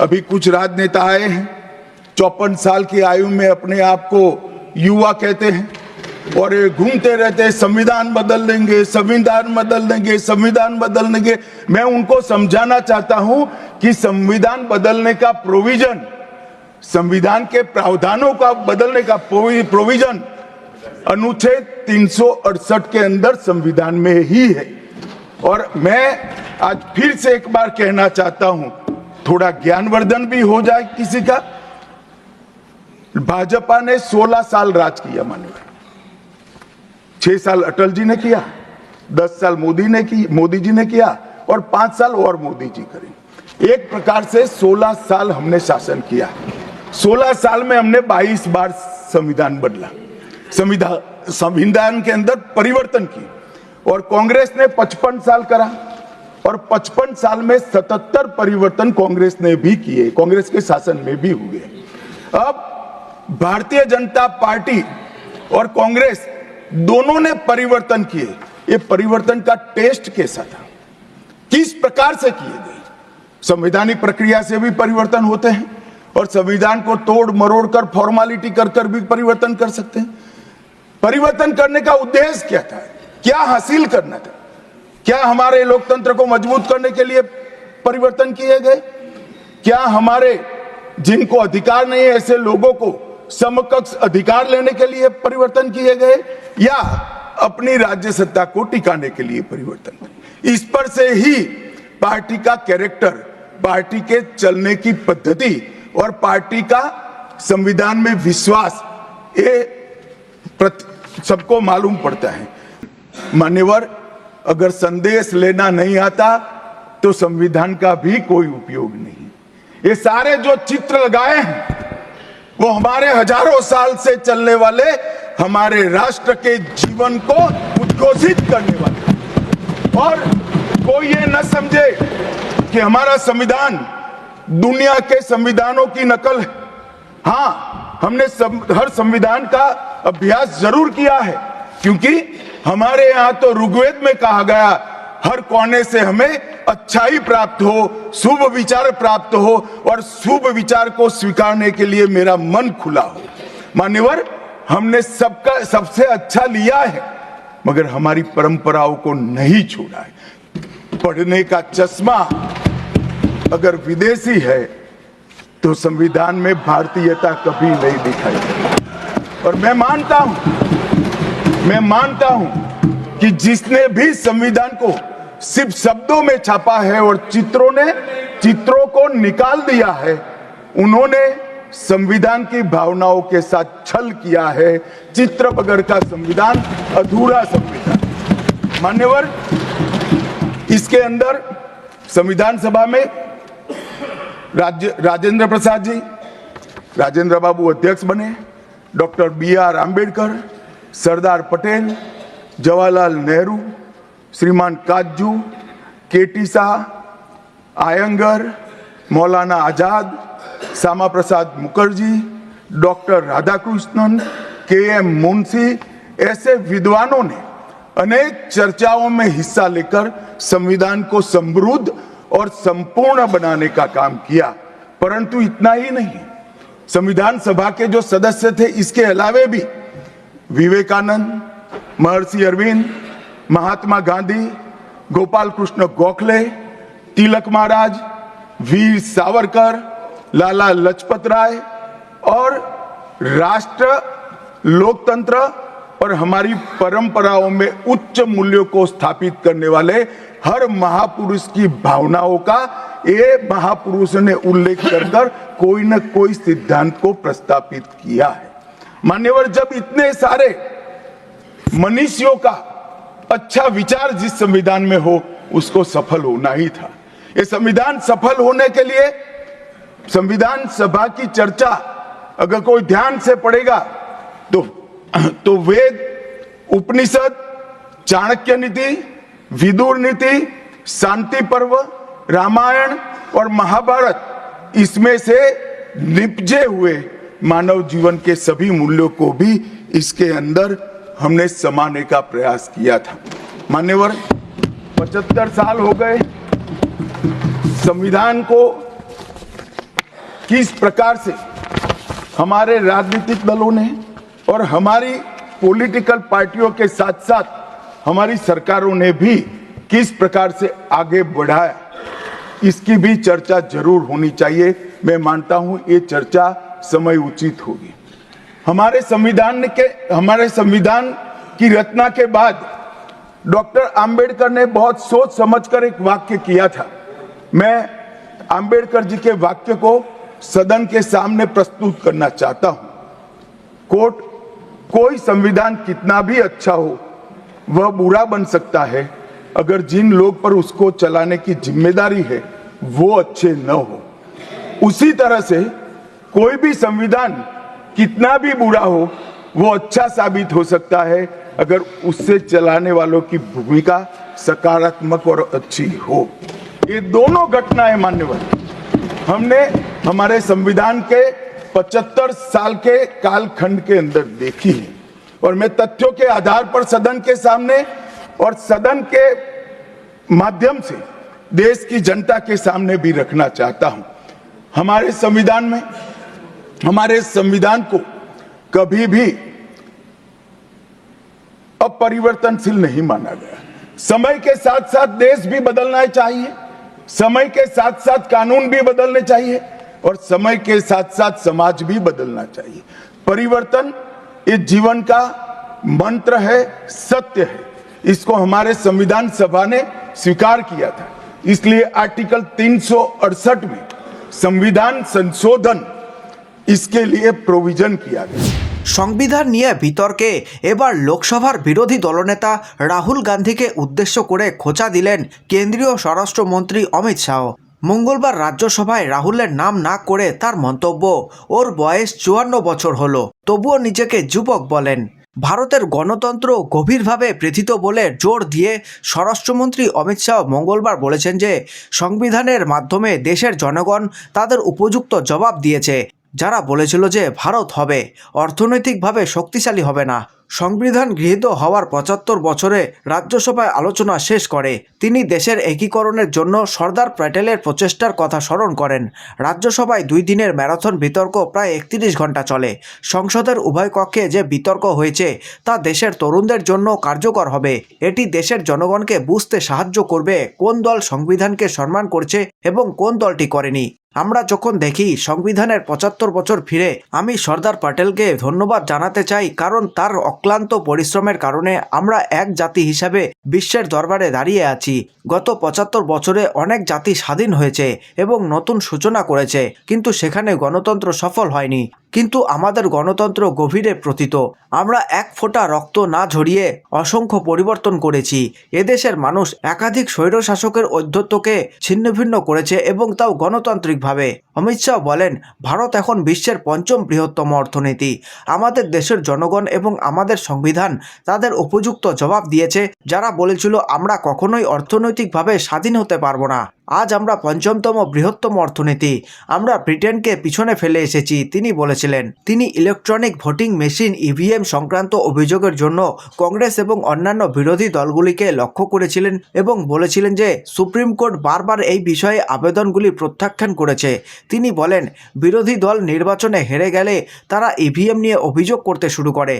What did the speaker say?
अभी कुछ राजनेता आए हैं, 54 साल की आयु में अपने आप को युवा कहते हैं और ये घूमते रहते हैं, संविधान बदल देंगे, संविधान बदल देंगे, संविधान बदल देंगे। मैं उनको समझाना चाहता हूं कि संविधान बदलने का प्रोविजन, संविधान के प्रावधानों का बदलने का प्रोविजन अनुच्छेद 368 के अंदर संविधान में ही है। और मैं आज फिर से एक बार कहना चाहता हूं, थोड़ा ज्ञानवर्धन भी हो जाए किसी का। भाजपा ने 16 साल राज किया, माननीय 6 साल अटल जी ने किया, 10 साल मोदी जी ने किया और 5 साल और मोदी जी करेंगे। एक प्रकार से 16 साल हमने शासन किया। 16 साल में हमने 22 बार संविधान बदला, संविधान के अंदर परिवर्तन की। और कांग्रेस ने 55 साल करा और 55 साल में 77 परिवर्तन कांग्रेस ने भी किए, कांग्रेस के शासन में भी हुए। अब भारतीय जनता पार्टी और कांग्रेस दोनों ने परिवर्तन किए। ये परिवर्तन का टेस्ट कैसा था, किस प्रकार से किए गए? संवैधानिक प्रक्रिया से भी परिवर्तन होते हैं और संविधान को तोड़ मरोड़ कर, फॉर्मेलिटी कर भी परिवर्तन कर सकते हैं। परिवर्तन करने का उद्देश्य क्या था, क्या हासिल करना था? क्या हमारे लोकतंत्र को मजबूत करने के लिए परिवर्तन किए गए? क्या हमारे जिनको अधिकार नहीं है ऐसे लोगों को समकक्ष अधिकार लेने के लिए परिवर्तन किए गए, या अपनी राज्य सत्ता को टिकाने के लिए परिवर्तन? इस पर से ही पार्टी का कैरेक्टर, पार्टी के चलने की पद्धति और पार्टी का संविधान में विश्वास, ये सबको मालूम पड़ता है। मान्यवर, अगर संदेश लेना नहीं आता तो संविधान का भी कोई उपयोग नहीं। ये सारे जो चित्र लगाए हैं वो हमारे हजारों साल से चलने वाले हमारे राष्ट्र के जीवन को उद्घोषित करने वाले। और कोई ये न समझे कि हमारा संविधान दुनिया के संविधानों की नकल है। हाँ, हमने हर संविधान का अभ्यास जरूर किया है, क्योंकि हमारे यहाँ तो ऋग्वेद में कहा गया, हर कोने से हमें अच्छाई प्राप्त हो, शुभ विचार प्राप्त हो और शुभ विचार को स्वीकारने के लिए मेरा मन खुला हो। मान्यवर, हमने सबसे अच्छा लिया है, मगर हमारी परंपराओं को नहीं छोड़ा है। पढ़ने का चश्मा अगर विदेशी है तो संविधान में भारतीयता कभी नहीं दिखाई देती। और मैं मानता हूं कि जिसने भी संविधान को सिर्फ शब्दों में छापा है और चित्रों को निकाल दिया है, उन्होंने संविधान की भावनाओं के साथ छल किया है। चित्र बगैर का संविधान अधूरा संविधान। मान्यवर, इसके अंदर संविधान सभा में राजेंद्र प्रसाद जी, राजेंद्र बाबू अध्यक्ष बने, डॉक्टर BR आंबेडकर, सरदार पटेल, जवाहरलाल नेहरू, श्रीमान काजू, KT Shah, Iyengar, Maulana Azad, Shyama Prasad Mukherjee, doctor Radhakrishnan, KM Munshi, ऐसे विद्वानों ने अनेक चर्चाओं में हिस्सा लेकर संविधान को समृद्ध और संपूर्ण बनाने का काम किया। परंतु इतना ही नहीं, संविधान सभा के जो सदस्य थे, इसके अलावे भी विवेकानंद, महर्षि अरविंद, महात्मा गांधी, गोपाल कृष्ण गोखले, तिलक महाराज, वीर सावरकर, लाला लजपत राय और राष्ट्र, लोकतंत्र और हमारी परंपराओं में उच्च मूल्यों को स्थापित करने वाले हर महापुरुष की भावनाओं का ये महापुरुष ने उल्लेख कर कोई न कोई सिद्धांत को प्रस्तापित किया है। मान्यवर, जब इतने सारे मनुष्यों का अच्छा विचार जिस संविधान में हो, उसको सफल होना ही था। ये संविधान सफल होने के लिए संविधान सभा की चर्चा अगर कोई ध्यान से पढ़ेगा तो वेद, उपनिषद, चाणक्य नीति, विदुर नीति, शांति पर्व, रामायण और महाभारत, इसमें से निपजे हुए मानव जीवन के सभी मूल्यों को भी इसके अंदर हमने समाने का प्रयास किया था। मान्यवर, 75 साल हो गए संविधान को किस प्रकार से हमारे राजनीतिक दलों ने और हमारी पॉलिटिकल पार्टियों के साथ साथ हमारी सरकारों ने भी किस प्रकार से आगे बढ़ाया, इसकी भी चर्चा जरूर होनी चाहिए। मैं मानता हूं ये चर्चा समय उचित होगी। हमारे संविधान की रचना के बाद डॉक्टर आंबेडकर ने बहुत सोच समझकर एक वाक्य किया था। मैं आंबेडकर जी के वाक्य को सदन के सामने प्रस्तुत करना चाहता हूं। कोर्ट, कोई संविधान कितना भी अच्छा हो वह बुरा बन सकता है अगर जिन लोग पर उसको चलाने की जिम्मेदारी है वो अच्छे न हो। उसी तरह से कोई भी संविधान कितना भी बुरा हो वो अच्छा साबित हो सकता है अगर उससे चलाने वालों की भूमिका सकारात्मक और अच्छी हो। ये दोनों घटनाएं मान्यवर हमने हमारे संविधान के 75 साल के कालखंड के अंदर देखी है और मैं तथ्यों के आधार पर सदन के सामने और सदन के माध्यम से देश की जनता के सामने भी रखना चाहता हूं। हमारे संविधान को कभी भी अपरिवर्तनशील नहीं माना गया। समय के साथ साथ देश भी बदलना चाहिए, समय के साथ साथ कानून भी बदलने चाहिए और समय के साथ साथ समाज भी बदलना चाहिए। परिवर्तन ये जीवन का मंत्र है, सत्य है। इसको हमारे संविधान सभा ने स्वीकार किया था। इसलिए आर्टिकल 368 में संविधान संशोधन इसके लिए प्रोविजन किया गया। সংবিধান নিয়ে বিতর্কে এবার লোকসভার বিরোধী দলনেতা রাহুল গান্ধীকে উদ্দেশ্য করে খোঁচা দিলেন কেন্দ্রীয় স্বরাষ্ট্রমন্ত্রী অমিত শাহ। মঙ্গলবার রাজ্যসভায় রাহুলের নাম না করে তার মন্তব্য, ওর বয়স 54 বছর হলো, তবুও নিজেকে যুবক বলেন। ভারতের গণতন্ত্র গভীরভাবে পীড়িত বলে জোর দিয়ে স্বরাষ্ট্রমন্ত্রী অমিত শাহ মঙ্গলবার বলেছেন যে সংবিধানের মাধ্যমে দেশের জনগণ তাদের উপযুক্ত জবাব দিয়েছে, যারা বলেছিল যে ভারত হবে অর্থনৈতিকভাবে শক্তিশালী হবে না। সংবিধান গৃহীত হওয়ার 75 বছরে রাজ্যসভায় আলোচনা শেষ করে তিনি দেশের একীকরণের জন্য সর্দার প্যাটেলের প্রচেষ্টার কথা স্মরণ করেন। রাজ্যসভায় 2 দিনের ম্যারাথন বিতর্ক প্রায় 31 ঘন্টা চলে। সংসদের উভয় কক্ষে যে বিতর্ক হয়েছে তা দেশের তরুণদের জন্য কার্যকর হবে। এটি দেশের জনগণকে বুঝতে সাহায্য করবে কোন দল সংবিধানকে সম্মান করছে এবং কোন দলটি করেনি। আমরা যখন দেখি সংবিধানের 75 বছর ফিরে, আমি সর্দার প্যাটেলকে ধন্যবাদ জানাতে চাই, কারণ তার অক্লান্ত পরিশ্রমের কারণে আমরা এক জাতি হিসাবে বিশ্বের দরবারে দাঁড়িয়ে আছি। গত 75 বছরে অনেক জাতি স্বাধীন হয়েছে এবং নতুন সূচনা করেছে, কিন্তু সেখানে গণতন্ত্র সফল হয়নি। কিন্তু আমাদের গণতন্ত্র গভীরে প্রতীত। আমরা এক ফোঁটা রক্ত না ঝরিয়ে অসংখ্য পরিবর্তন করেছি। এদেশের মানুষ একাধিক স্বৈরশাসকের ঔদ্ধত্যকে ছিন্নভিন্ন করেছে এবং তাও গণতান্ত্রিকভাবে। অমিত শাহ বলেন, ভারত এখন বিশ্বের 5ম বৃহত্তম অর্থনীতি। আমাদের দেশের জনগণ এবং আমাদের সংবিধান তাদের উপযুক্ত জবাব দিয়েছে, যারা বলেছিল আমরা কখনোই অর্থনৈতিকভাবে স্বাধীন হতে পারবো না। আজ আমরা 5মতম বৃহত্তম অর্থনীতি। আমরা ব্রিটেনকে পিছনে ফেলে এসেছি, তিনি বলেছিলেন। তিনি ইলেকট্রনিক ভোটিং মেশিন ইভিএম সংক্রান্ত অভিযোগের জন্য কংগ্রেস এবং অন্যান্য বিরোধী দলগুলিকে লক্ষ্য করেছিলেন এবং বলেছিলেন যে সুপ্রিম কোর্ট বারবার এই বিষয়ে আবেদনগুলি প্রত্যাখ্যান করেছে। তিনি বলেন, বিরোধী দল নির্বাচনে হেরে গেলে তারা ইভিএম নিয়ে অভিযোগ করতে শুরু করে।